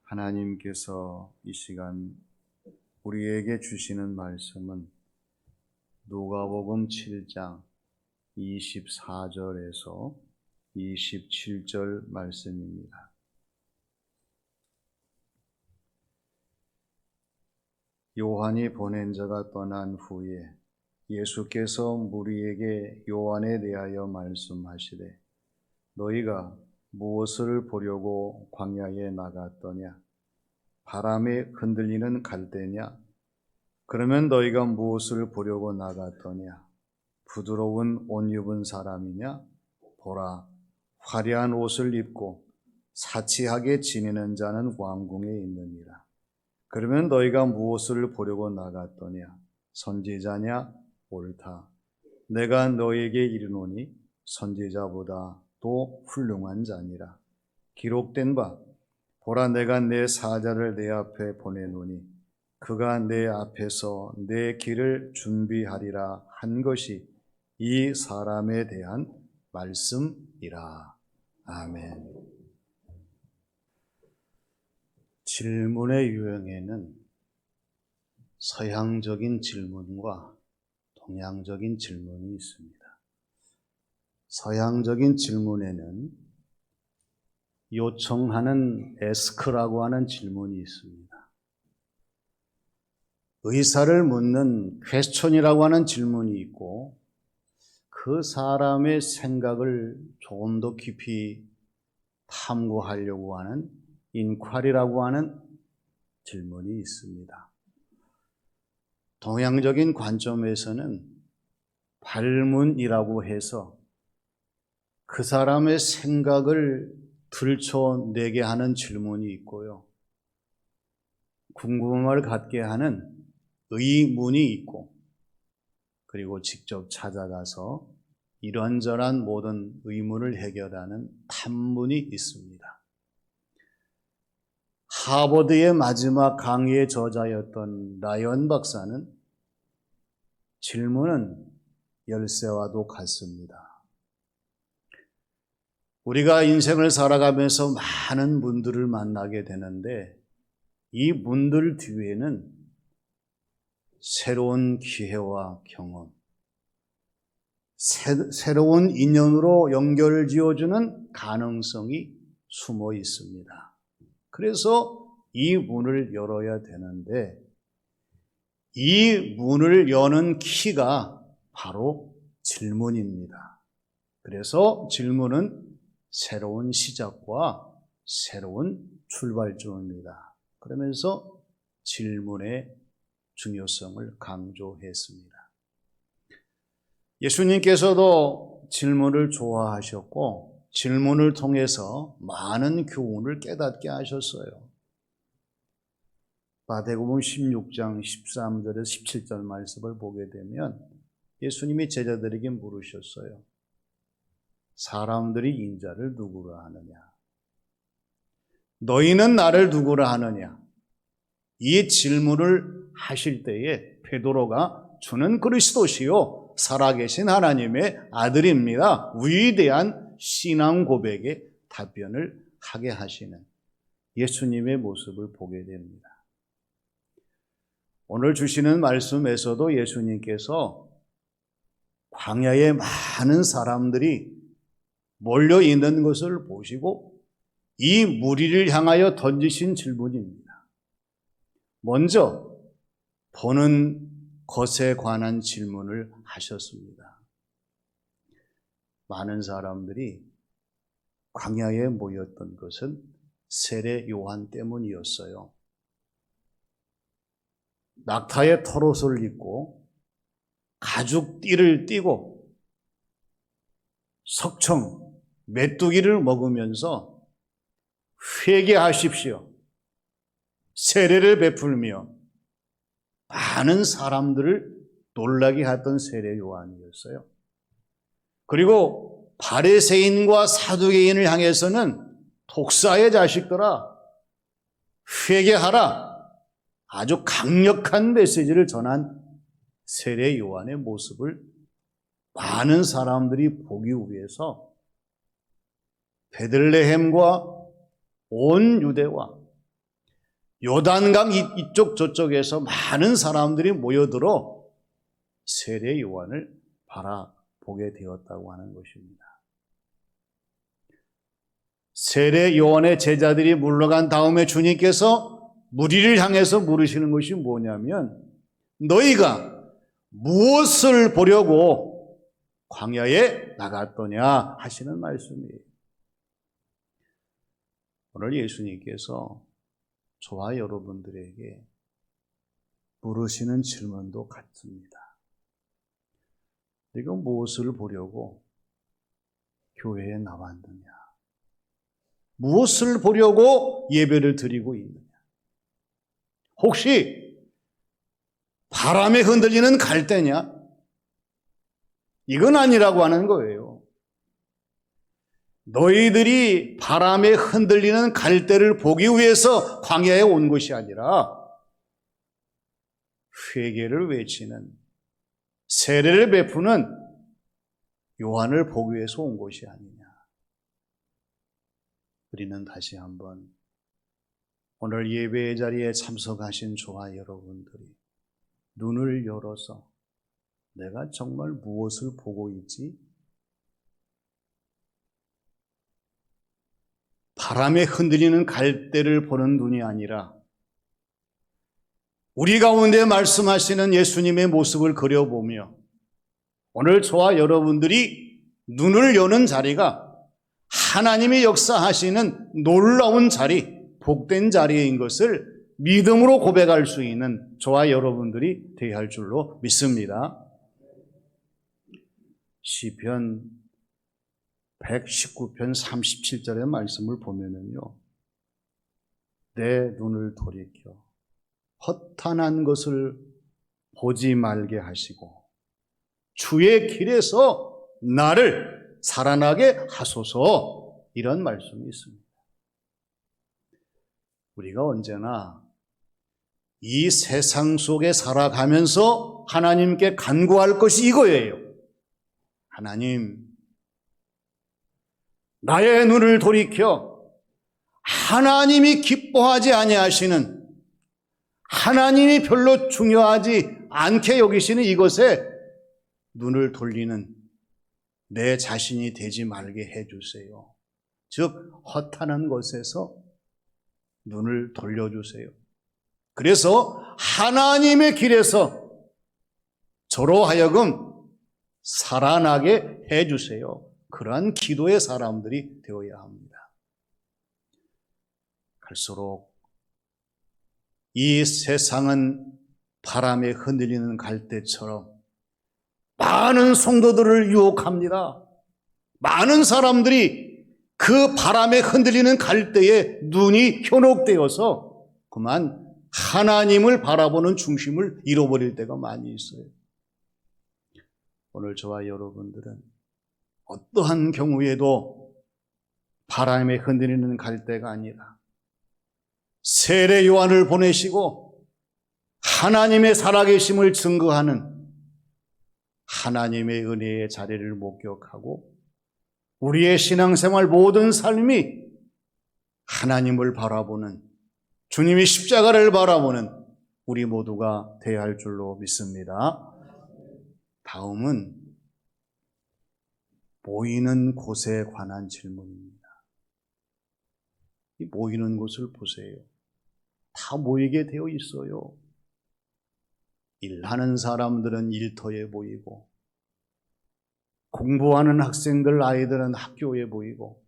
하나님께서 이 시간 우리에게 주시는 말씀은 누가복음 7장 24절에서 27절 말씀입니다. 요한이 보낸 자가 떠난 후에 예수께서 무리에게 요한에 대하여 말씀하시되 너희가 무엇을 보려고 광야에 나갔더냐? 바람에 흔들리는 갈대냐? 그러면 너희가 무엇을 보려고 나갔더냐? 부드러운 옷 입은 사람이냐? 보라, 화려한 옷을 입고 사치하게 지내는 자는 왕궁에 있느니라. 그러면 너희가 무엇을 보려고 나갔더냐? 선지자냐? 옳다. 내가 너희에게 이르노니 선지자보다 또 훌륭한 자니라. 기록된 바 보라, 내가 내 사자를 내 앞에 보내노니 그가 내 앞에서 내 길을 준비하리라 한 것이 이 사람에 대한 말씀이라. 아멘. 질문의 유형에는 서양적인 질문과 동양적인 질문이 있습니다. 서양적인 질문에는 요청하는 ask라고 하는 질문이 있습니다. 의사를 묻는 question이라고 하는 질문이 있고 그 사람의 생각을 조금 더 깊이 탐구하려고 하는 inquiry라고 하는 질문이 있습니다. 동양적인 관점에서는 발문이라고 해서 그 사람의 생각을 들춰내게 하는 질문이 있고요. 궁금함을 갖게 하는 의문이 있고, 그리고 직접 찾아가서 이런저런 모든 의문을 해결하는 탐문이 있습니다. 하버드의 마지막 강의의 저자였던 라이언 박사는 질문은 열쇠와도 같습니다. 우리가 인생을 살아가면서 많은 분들을 만나게 되는데 이 분들 뒤에는 새로운 기회와 경험, 새로운 인연으로 연결을 지어주는 가능성이 숨어 있습니다. 그래서 이 문을 열어야 되는데 이 문을 여는 키가 바로 질문입니다. 그래서 질문은 새로운 시작과 새로운 출발점입니다. 그러면서 질문의 중요성을 강조했습니다. 예수님께서도 질문을 좋아하셨고 질문을 통해서 많은 교훈을 깨닫게 하셨어요. 마태복음 16장 13절에서 17절 말씀을 보게 되면 예수님이 제자들에게 물으셨어요. 사람들이 인자를 누구라 하느냐? 너희는 나를 누구라 하느냐? 이 질문을 하실 때에 베드로가 주는 그리스도시요 살아계신 하나님의 아들입니다. 위대한 신앙 고백에 답변을 하게 하시는 예수님의 모습을 보게 됩니다. 오늘 주시는 말씀에서도 예수님께서 광야에 많은 사람들이 몰려 있는 것을 보시고 이 무리를 향하여 던지신 질문입니다. 먼저 보는 것에 관한 질문을 하셨습니다. 많은 사람들이 광야에 모였던 것은 세례 요한 때문이었어요. 낙타의 털옷을 입고 가죽 띠를 띠고 석청, 메뚜기를 먹으면서 회개하십시오. 세례를 베풀며 많은 사람들을 놀라게 했던 세례 요한이었어요. 그리고 바리새인과 사두개인을 향해서는 독사의 자식들아 회개하라. 아주 강력한 메시지를 전한 세례 요한의 모습을 많은 사람들이 보기 위해서 베들레헴과 온 유대와 요단강 이쪽 저쪽에서 많은 사람들이 모여들어 세례 요한을 바라보게 되었다고 하는 것입니다. 세례 요한의 제자들이 물러간 다음에 주님께서 무리를 향해서 물으시는 것이 뭐냐면, 너희가 무엇을 보려고 광야에 나갔더냐 하시는 말씀이에요. 오늘 예수님께서 저와 여러분들에게 물으시는 질문도 같습니다. 네가 무엇을 보려고 교회에 나왔느냐? 무엇을 보려고 예배를 드리고 있느냐? 혹시 바람에 흔들리는 갈대냐? 이건 아니라고 하는 거예요. 너희들이 바람에 흔들리는 갈대를 보기 위해서 광야에 온 것이 아니라 회개를 외치는, 세례를 베푸는 요한을 보기 위해서 온 것이 아니냐. 우리는 다시 한번 오늘 예배의 자리에 참석하신 저와 여러분들이 눈을 열어서 내가 정말 무엇을 보고 있지? 바람에 흔들리는 갈대를 보는 눈이 아니라 우리 가운데 말씀하시는 예수님의 모습을 그려보며 오늘 저와 여러분들이 눈을 여는 자리가 하나님의 역사하시는 놀라운 자리, 복된 자리인 것을 믿음으로 고백할 수 있는 저와 여러분들이 되어야 할 줄로 믿습니다. 시편 119편 37절의 말씀을 보면은요, 내 눈을 돌이켜 허탄한 것을 보지 말게 하시고 주의 길에서 나를 살아나게 하소서, 이런 말씀이 있습니다. 우리가 언제나 이 세상 속에 살아가면서 하나님께 간구할 것이 이거예요. 하나님, 나의 눈을 돌이켜 하나님이 기뻐하지 아니하시는, 하나님이 별로 중요하지 않게 여기시는 이것에 눈을 돌리는 내 자신이 되지 말게 해주세요. 즉 허탄한 것에서 눈을 돌려주세요. 그래서 하나님의 길에서 저로 하여금 살아나게 해주세요. 그러한 기도의 사람들이 되어야 합니다. 갈수록 이 세상은 바람에 흔들리는 갈대처럼 많은 성도들을 유혹합니다. 많은 사람들이 그 바람에 흔들리는 갈대에 눈이 현혹되어서 그만 하나님을 바라보는 중심을 잃어버릴 때가 많이 있어요. 오늘 저와 여러분들은 어떠한 경우에도 바람에 흔들리는 갈대가 아니라 세례 요한을 보내시고 하나님의 살아계심을 증거하는 하나님의 은혜의 자리를 목격하고 우리의 신앙생활 모든 삶이 하나님을 바라보는, 주님의 십자가를 바라보는 우리 모두가 되어야 할 줄로 믿습니다. 다음은 모이는 곳에 관한 질문입니다. 이 모이는 곳을 보세요. 다 모이게 되어 있어요. 일하는 사람들은 일터에 모이고, 공부하는 학생들, 아이들은 학교에 모이고,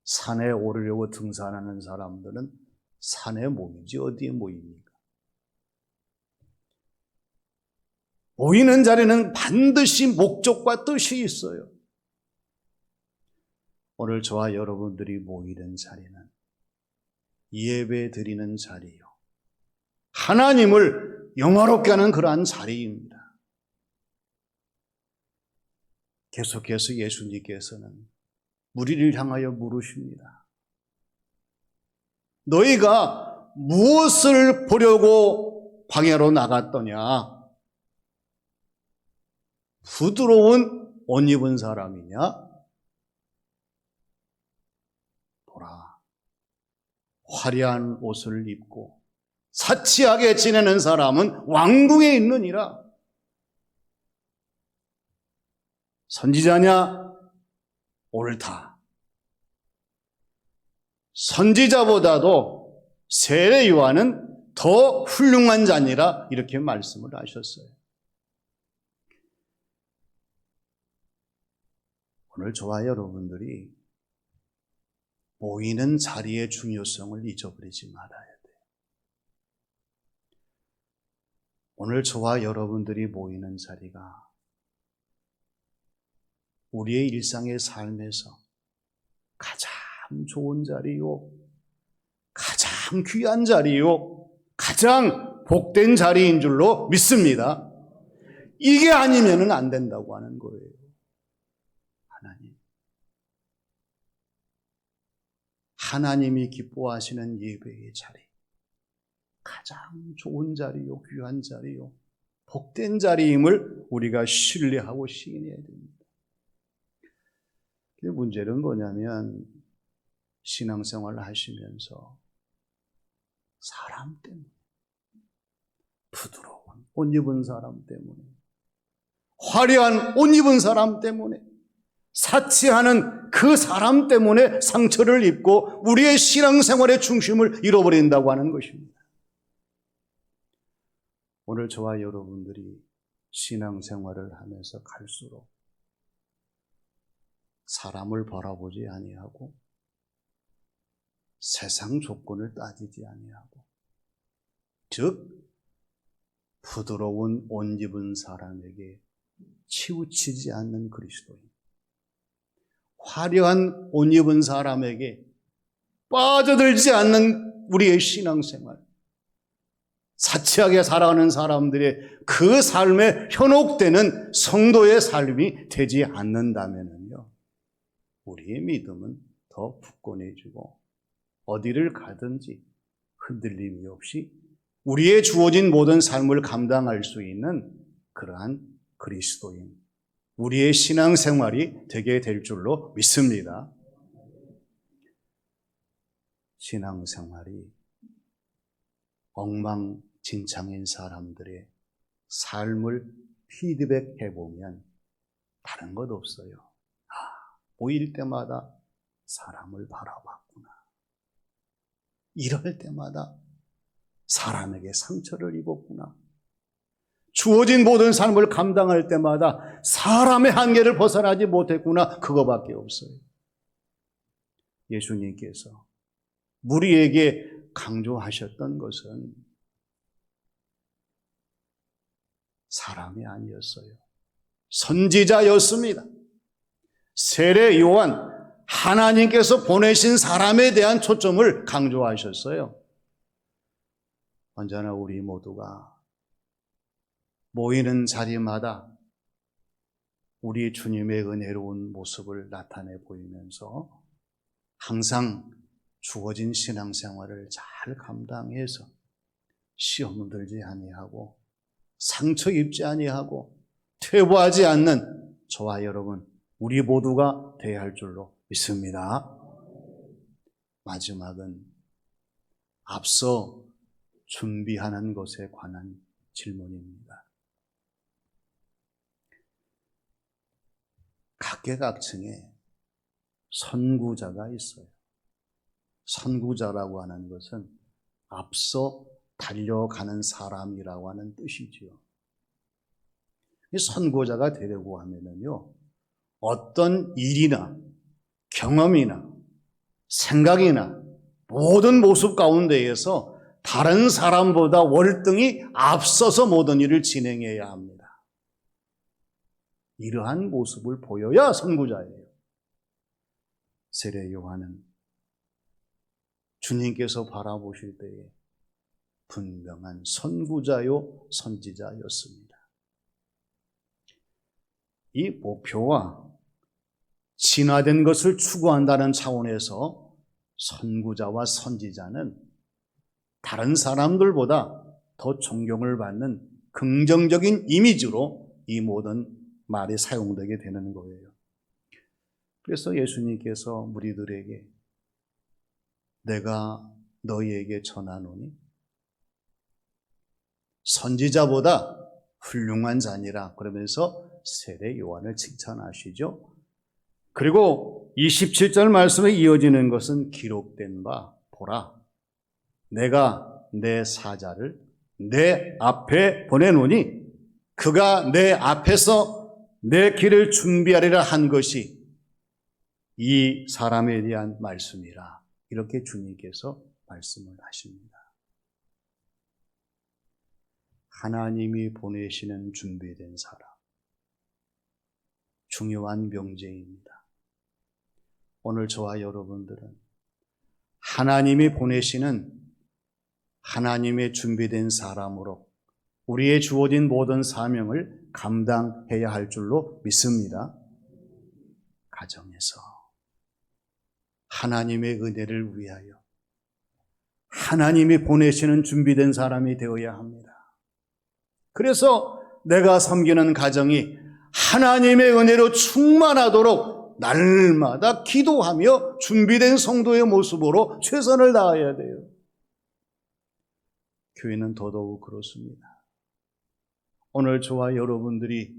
산에 오르려고 등산하는 사람들은 산에 모이지 어디에 모입니까? 모이는 자리는 반드시 목적과 뜻이 있어요. 오늘 저와 여러분들이 모이는 자리는 예배 드리는 자리요, 하나님을 영화롭게 하는 그러한 자리입니다. 계속해서 예수님께서는 무리를 향하여 물으십니다. 너희가 무엇을 보려고 광야로 나갔더냐? 부드러운 옷 입은 사람이냐? 보라, 화려한 옷을 입고 사치하게 지내는 사람은 왕궁에 있느니라. 선지자냐? 옳다. 선지자보다도 세례 요한은 더 훌륭한 자니라 이렇게 말씀을 하셨어요. 오늘 저와 여러분들이 모이는 자리의 중요성을 잊어버리지 말아야 돼요. 오늘 저와 여러분들이 모이는 자리가 우리의 일상의 삶에서 가장 좋은 자리요, 가장 귀한 자리요, 가장 복된 자리인 줄로 믿습니다. 이게 아니면 안 된다고 하는 거예요. 하나님이 기뻐하시는 예배의 자리, 가장 좋은 자리요, 귀한 자리요, 복된 자리임을 우리가 신뢰하고 시인해야 됩니다. 문제는 뭐냐면 신앙생활을 하시면서 사람 때문에, 부드러운 옷 입은 사람 때문에, 화려한 옷 입은 사람 때문에, 사치하는 그 사람 때문에 상처를 입고 우리의 신앙생활의 중심을 잃어버린다고 하는 것입니다. 오늘 저와 여러분들이 신앙생활을 하면서 갈수록 사람을 바라보지 아니하고 세상 조건을 따지지 아니하고, 즉 부드러운 옷 입은 사람에게 치우치지 않는 그리스도인, 화려한 옷 입은 사람에게 빠져들지 않는 우리의 신앙생활, 사치하게 살아가는 사람들의 그 삶에 현혹되는 성도의 삶이 되지 않는다면요, 우리의 믿음은 더 굳건해지고 어디를 가든지 흔들림이 없이 우리의 주어진 모든 삶을 감당할 수 있는 그러한 그리스도인, 우리의 신앙생활이 되게 될 줄로 믿습니다. 신앙생활이 엉망진창인 사람들의 삶을 피드백해보면 다른 것 없어요. 보일 때마다 사람을 바라봤구나. 이럴 때마다 사람에게 상처를 입었구나. 주어진 모든 삶을 감당할 때마다 사람의 한계를 벗어나지 못했구나. 그거밖에 없어요. 예수님께서 우리에게 강조하셨던 것은 사람이 아니었어요. 선지자였습니다. 세례 요한, 하나님께서 보내신 사람에 대한 초점을 강조하셨어요. 언제나 우리 모두가 모이는 자리마다 우리 주님의 은혜로운 모습을 나타내 보이면서 항상 주어진 신앙생활을 잘 감당해서 시험 들지 아니하고 상처 입지 아니하고 퇴보하지 않는 저와 여러분, 우리 모두가 되어야 할 줄로 믿습니다. 마지막은 앞서 준비하는 것에 관한 질문입니다. 각계각층에 선구자가 있어요. 선구자라고 하는 것은 앞서 달려가는 사람이라고 하는 뜻이지요. 이 선구자가 되려고 하면은요, 어떤 일이나 경험이나 생각이나 모든 모습 가운데에서 다른 사람보다 월등히 앞서서 모든 일을 진행해야 합니다. 이러한 모습을 보여야 선구자예요. 세례 요한은 주님께서 바라보실 때에 분명한 선구자요 선지자였습니다. 이 목표와 진화된 것을 추구한다는 차원에서 선구자와 선지자는 다른 사람들보다 더 존경을 받는 긍정적인 이미지로 이 모든 말이 사용되게 되는 거예요. 그래서 예수님께서 무리들에게 내가 너희에게 전하노니 선지자보다 훌륭한 자니라 그러면서 세례 요한을 칭찬하시죠. 그리고 27절 말씀에 이어지는 것은 기록된 바 보라 내가 내 사자를 내 앞에 보내노니 그가 내 앞에서 내 길을 준비하리라 한 것이 이 사람에 대한 말씀이라 이렇게 주님께서 말씀을 하십니다. 하나님이 보내시는 준비된 사람 중요한 명제입니다. 오늘 저와 여러분들은 하나님이 보내시는 하나님의 준비된 사람으로 우리의 주어진 모든 사명을 감당해야 할 줄로 믿습니다. 가정에서 하나님의 은혜를 위하여 하나님이 보내시는 준비된 사람이 되어야 합니다. 그래서 내가 섬기는 가정이 하나님의 은혜로 충만하도록 날마다 기도하며 준비된 성도의 모습으로 최선을 다해야 돼요. 교회는 더더욱 그렇습니다. 오늘 저와 여러분들이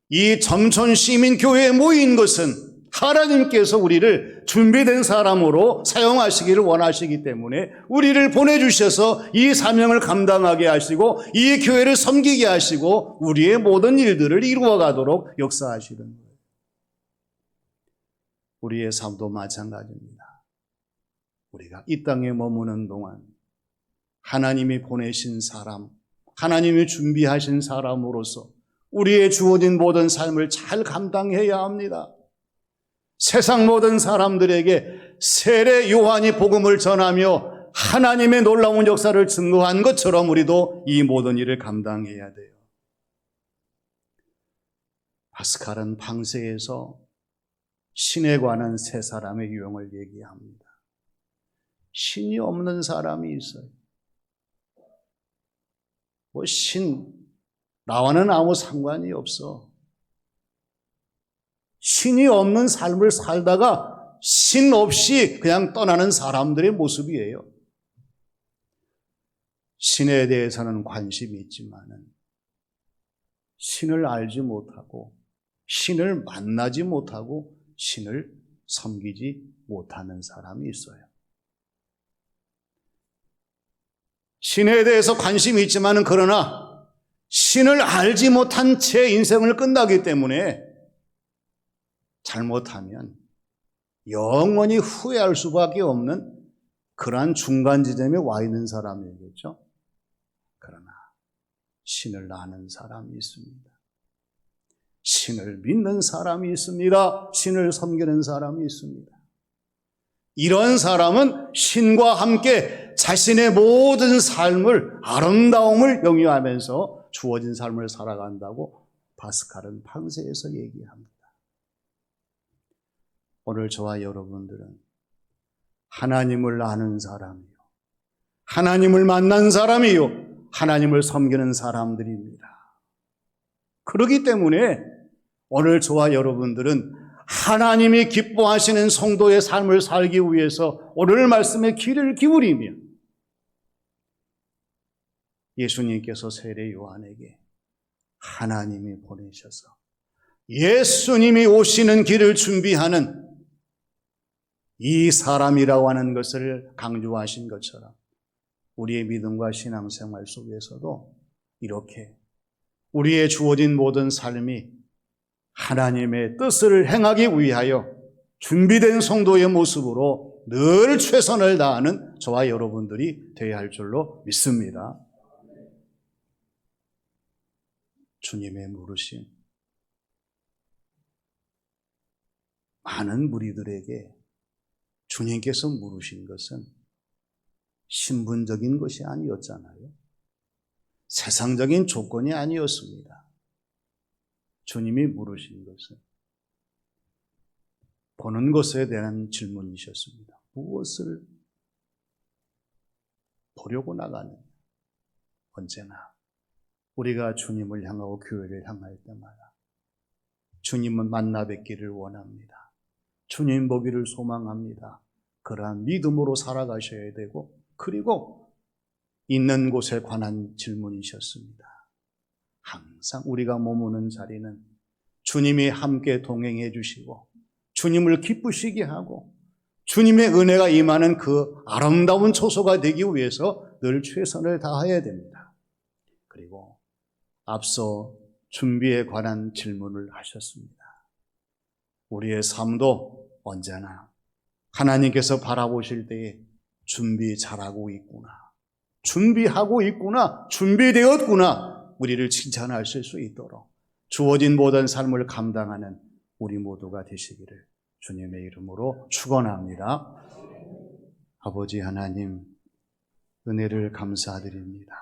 이 점촌시민교회에 모인 것은 하나님께서 우리를 준비된 사람으로 사용하시기를 원하시기 때문에 우리를 보내주셔서 이 사명을 감당하게 하시고 이 교회를 섬기게 하시고 우리의 모든 일들을 이루어가도록 역사하시는 거예요. 우리의 삶도 마찬가지입니다. 우리가 이 땅에 머무는 동안 하나님이 보내신 사람, 하나님이 준비하신 사람으로서 우리의 주어진 모든 삶을 잘 감당해야 합니다. 세상 모든 사람들에게 세례 요한이 복음을 전하며 하나님의 놀라운 역사를 증거한 것처럼 우리도 이 모든 일을 감당해야 돼요. 파스칼은 방세에서 신에 관한 세 사람의 유형을 얘기합니다. 신이 없는 사람이 있어요. 나와는 아무 상관이 없어. 신이 없는 삶을 살다가 신 없이 그냥 떠나는 사람들의 모습이에요. 신에 대해서는 관심이 있지만은 신을 알지 못하고 신을 만나지 못하고 신을 섬기지 못하는 사람이 있어요. 신에 대해서 관심이 있지만은 그러나 신을 알지 못한 채 인생을 끝나기 때문에 잘못하면 영원히 후회할 수밖에 없는 그러한 중간 지점에 와 있는 사람이겠죠. 그러나 신을 아는 사람이 있습니다. 신을 믿는 사람이 있습니다. 신을 섬기는 사람이 있습니다. 이런 사람은 신과 함께 자신의 모든 삶을 아름다움을 영위하면서 주어진 삶을 살아간다고 파스칼은 방세에서 얘기합니다. 오늘 저와 여러분들은 하나님을 아는 사람이요, 하나님을 만난 사람이요, 하나님을 섬기는 사람들입니다. 그렇기 때문에 오늘 저와 여러분들은 하나님이 기뻐하시는 성도의 삶을 살기 위해서 오늘 말씀에 귀를 기울이며 예수님께서 세례 요한에게 하나님이 보내셔서 예수님이 오시는 길을 준비하는 이 사람이라고 하는 것을 강조하신 것처럼 우리의 믿음과 신앙생활 속에서도 이렇게 우리의 주어진 모든 삶이 하나님의 뜻을 행하기 위하여 준비된 성도의 모습으로 늘 최선을 다하는 저와 여러분들이 되어야 할 줄로 믿습니다. 주님의 물으심, 많은 무리들에게 주님께서 물으신 것은 신분적인 것이 아니었잖아요. 세상적인 조건이 아니었습니다. 주님이 물으신 것은 보는 것에 대한 질문이셨습니다. 무엇을 보려고 나가느냐? 언제나 우리가 주님을 향하고 교회를 향할 때마다 주님은 만나 뵙기를 원합니다. 주님 보기를 소망합니다. 그러한 믿음으로 살아가셔야 되고 그리고 있는 곳에 관한 질문이셨습니다. 항상 우리가 머무는 자리는 주님이 함께 동행해 주시고 주님을 기쁘시게 하고 주님의 은혜가 임하는 그 아름다운 초소가 되기 위해서 늘 최선을 다해야 됩니다. 그리고 앞서 준비에 관한 질문을 하셨습니다. 우리의 삶도 언제나 하나님께서 바라보실 때에 준비 잘하고 있구나, 준비하고 있구나, 준비되었구나, 우리를 칭찬하실 수 있도록 주어진 모든 삶을 감당하는 우리 모두가 되시기를 주님의 이름으로 축원합니다. 아버지 하나님, 은혜를 감사드립니다.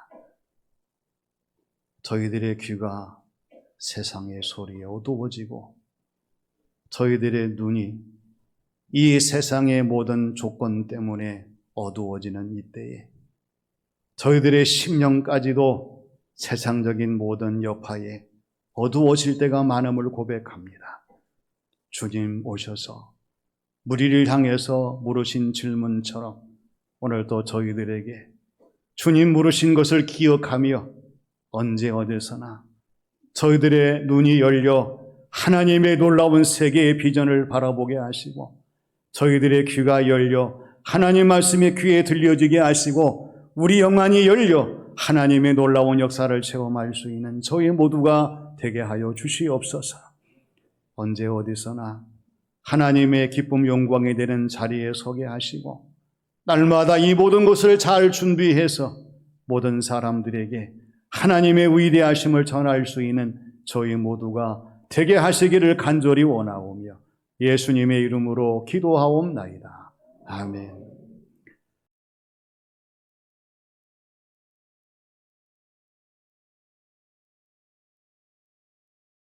저희들의 귀가 세상의 소리에 어두워지고 저희들의 눈이 이 세상의 모든 조건 때문에 어두워지는 이때에 저희들의 심령까지도 세상적인 모든 여파에 어두워질 때가 많음을 고백합니다. 주님 오셔서 무리를 향해서 물으신 질문처럼 오늘도 저희들에게 주님 물으신 것을 기억하며 언제 어디서나 저희들의 눈이 열려 하나님의 놀라운 세계의 비전을 바라보게 하시고 저희들의 귀가 열려 하나님 말씀이 귀에 들려지게 하시고 우리 영안이 열려 하나님의 놀라운 역사를 체험할 수 있는 저희 모두가 되게 하여 주시옵소서. 언제 어디서나 하나님의 기쁨 영광이 되는 자리에 서게 하시고 날마다 이 모든 것을 잘 준비해서 모든 사람들에게 하나님의 위대하심을 전할 수 있는 저희 모두가 되게 하시기를 간절히 원하오며 예수님의 이름으로 기도하옵나이다. 아멘.